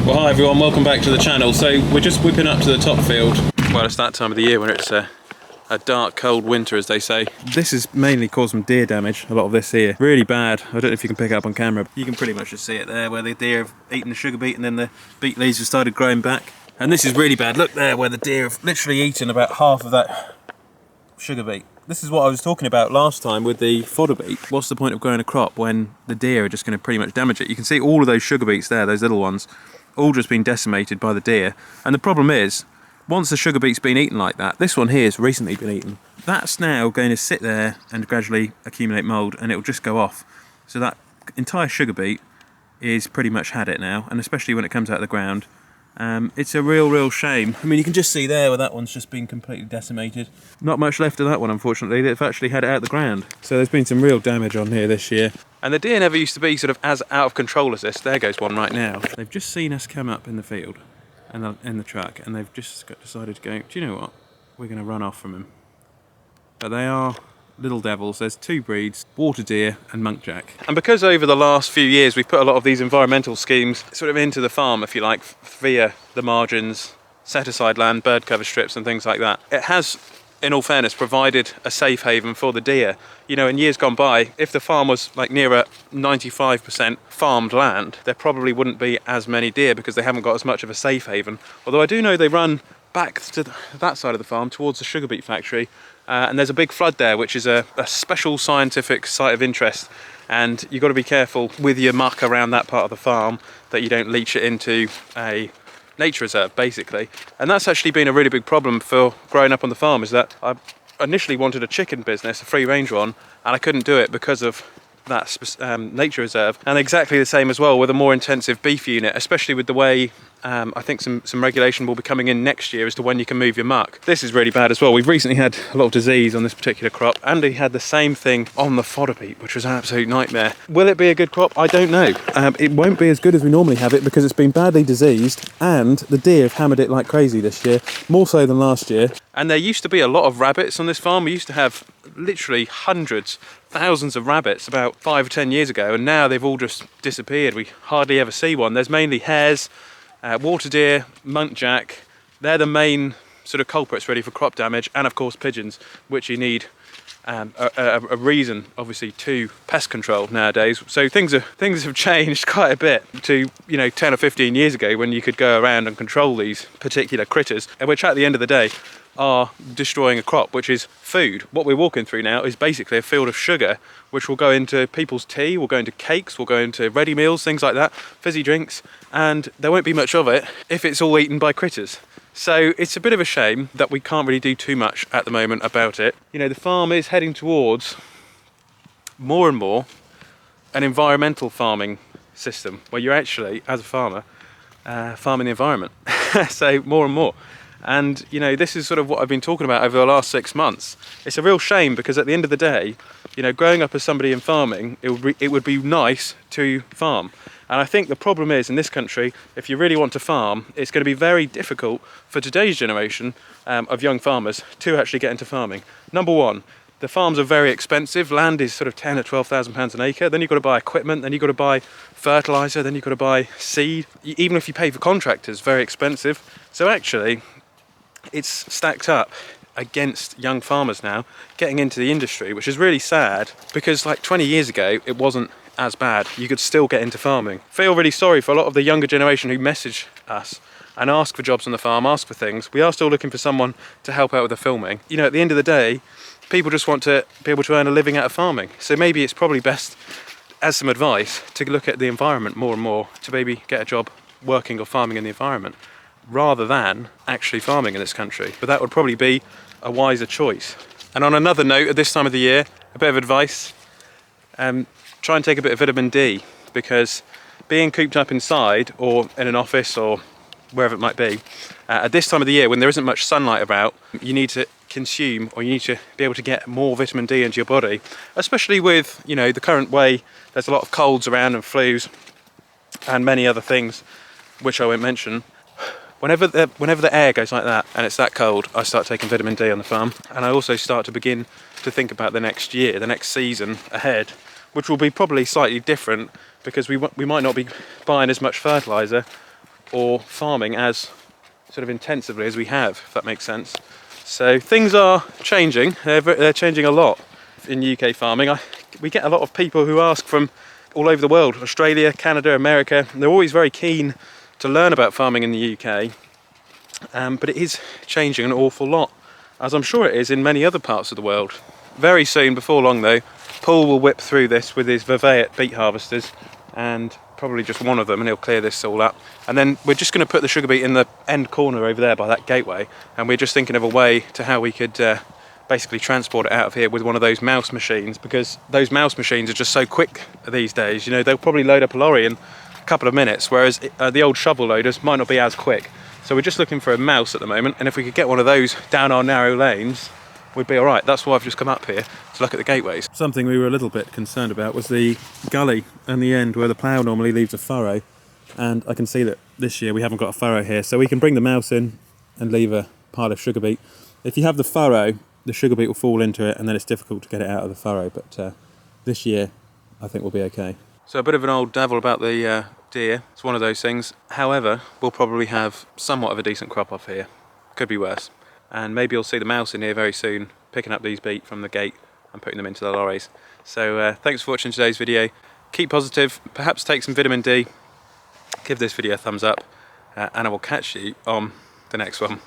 Well, hi everyone, welcome back to the channel. So we're just whipping up to the top field. Well, it's that time of the year when it's a dark, cold winter, as they say. This has mainly caused some deer damage, a lot of this here. Really bad. I don't know if you can pick it up on camera. You can pretty much just see it there, where the deer have eaten the sugar beet and then the beet leaves have started growing back. And this is really bad. Look there, where the deer have literally eaten about half of that sugar beet. This is what I was talking about last time with the fodder beet. What's the point of growing a crop when the deer are just going to pretty much damage it? You can see all of those sugar beets there, those little ones, all just been decimated by the deer. And the problem is, once the sugar beet's been eaten like that, this one here has recently been eaten, that's now going to sit there and gradually accumulate mould, and it'll just go off. So that entire sugar beet is pretty much had it now, and especially when it comes out of the ground. It's a real shame. I mean, you can just see there where that one's just been completely decimated. Not much left of that one, unfortunately. They've actually had it out of the ground. So there's been some real damage on here this year. And the deer never used to be sort of as out of control as this. There goes one right now. They've just seen us come up in the field and in the truck, and they've just decided to go, do you know what? We're going to run off from him. But they are little devils. There's two breeds, water deer and muntjac. And because over the last few years we've put a lot of these environmental schemes sort of into the farm, if you like, via the margins, set aside land, bird cover strips and things like that, it has, in all fairness, provided a safe haven for the deer. You know, in years gone by, if the farm was like near a 95% farmed land, there probably wouldn't be as many deer because they haven't got as much of a safe haven. Although I do know they run back to that side of the farm towards the sugar beet factory, and there's a big flood there, which is a special scientific site of interest, and you've got to be careful with your muck around that part of the farm that you don't leach it into a nature reserve, basically. And that's actually been a really big problem for growing up on the farm, is that I initially wanted a chicken business, a free range one, and I couldn't do it because of that nature reserve. And exactly the same as well with a more intensive beef unit, especially with the way I think some regulation will be coming in next year as to when you can move your muck. This is really bad as well. We've recently had a lot of disease on this particular crop. Andy had the same thing on the fodder beet, which was an absolute nightmare. Will it be a good crop? I don't know. It won't be as good as we normally have it because it's been badly diseased, and the deer have hammered it like crazy this year, more so than last year. And there used to be a lot of rabbits on this farm. We used to have literally hundreds, thousands of rabbits about 5 or 10 years ago, and now they've all just disappeared. We hardly ever see one. There's mainly hares, water deer, muntjac. They're the main sort of culprits ready for crop damage, and of course pigeons, which you need a reason, obviously, to pest control nowadays. So things have changed quite a bit to, you know, 10 or 15 years ago, when you could go around and control these particular critters, and which at the end of the day are destroying a crop, which is food. What we're walking through now is basically a field of sugar, which will go into people's tea, will go into cakes, will go into ready meals, things like that, fizzy drinks, and there won't be much of it if it's all eaten by critters. So it's a bit of a shame that we can't really do too much at the moment about it. You know, the farm is heading towards more and more an environmental farming system, where you're actually, as a farmer, farming the environment. So more and more. And, you know, this is sort of what I've been talking about over the last 6 months. It's a real shame because at the end of the day, you know, growing up as somebody in farming, it would be nice to farm. And I think the problem is, in this country, if you really want to farm, it's going to be very difficult for today's generation of young farmers to actually get into farming. Number one, the farms are very expensive. Land is sort of £10,000 or £12,000 an acre. Then you've got to buy equipment, then you've got to buy fertiliser, then you've got to buy seed. Even if you pay for contractors, very expensive. So actually, it's stacked up against young farmers now getting into the industry, which is really sad, because like 20 years ago it wasn't as bad. You could still get into farming. Feel really sorry for a lot of the younger generation who message us and ask for jobs on the farm, ask for things. We are still looking for someone to help out with the filming. You know, at the end of the day, people just want to be able to earn a living out of farming. So maybe it's probably best, as some advice, to look at the environment more and more, to maybe get a job working or farming in the environment, rather than actually farming in this country. But that would probably be a wiser choice. And on another note, at this time of the year, a bit of advice, try and take a bit of vitamin D, because being cooped up inside or in an office or wherever it might be, at this time of the year when there isn't much sunlight about, you need to consume, or you need to be able to get more vitamin D into your body, especially with, you know, the current way there's a lot of colds around and flus and many other things which I won't mention. Whenever the air goes like that and it's that cold, I start taking vitamin D on the farm, and I also start to begin to think about the next year, the next season ahead, which will be probably slightly different, because we might not be buying as much fertiliser, or farming as sort of intensively as we have, if that makes sense. So things are changing. They're changing a lot in UK farming. We get a lot of people who ask from all over the world, Australia, Canada, America. They're always very keen to learn about farming in the UK, but it is changing an awful lot, as I'm sure it is in many other parts of the world. Very soon, before long though, Paul will whip through this with his Verveet beet harvesters, and probably just one of them, and he'll clear this all up. And then we're just going to put the sugar beet in the end corner over there by that gateway, and we're just thinking of a way to how we could basically transport it out of here with one of those mouse machines, because those mouse machines are just so quick these days. You know, they'll probably load up a lorry in a couple of minutes, whereas the old shovel loaders might not be as quick. So we're just looking for a mouse at the moment, and if we could get one of those down our narrow lanes, we'd be all right. That's why I've just come up here to look at the gateways. Something we were a little bit concerned about was the gully and the end where the plough normally leaves a furrow, and I can see that this year we haven't got a furrow here, so we can bring the mouse in and leave a pile of sugar beet. If you have the furrow, the sugar beet will fall into it, and then it's difficult to get it out of the furrow, but this year I think we'll be okay. So a bit of an old devil about the deer. It's one of those things. However, we'll probably have somewhat of a decent crop off here. Could be worse. And maybe you'll see the mouse in here very soon, picking up these beet from the gate and putting them into the lorries. So thanks for watching today's video. Keep positive, perhaps take some vitamin D, give this video a thumbs up, and I will catch you on the next one.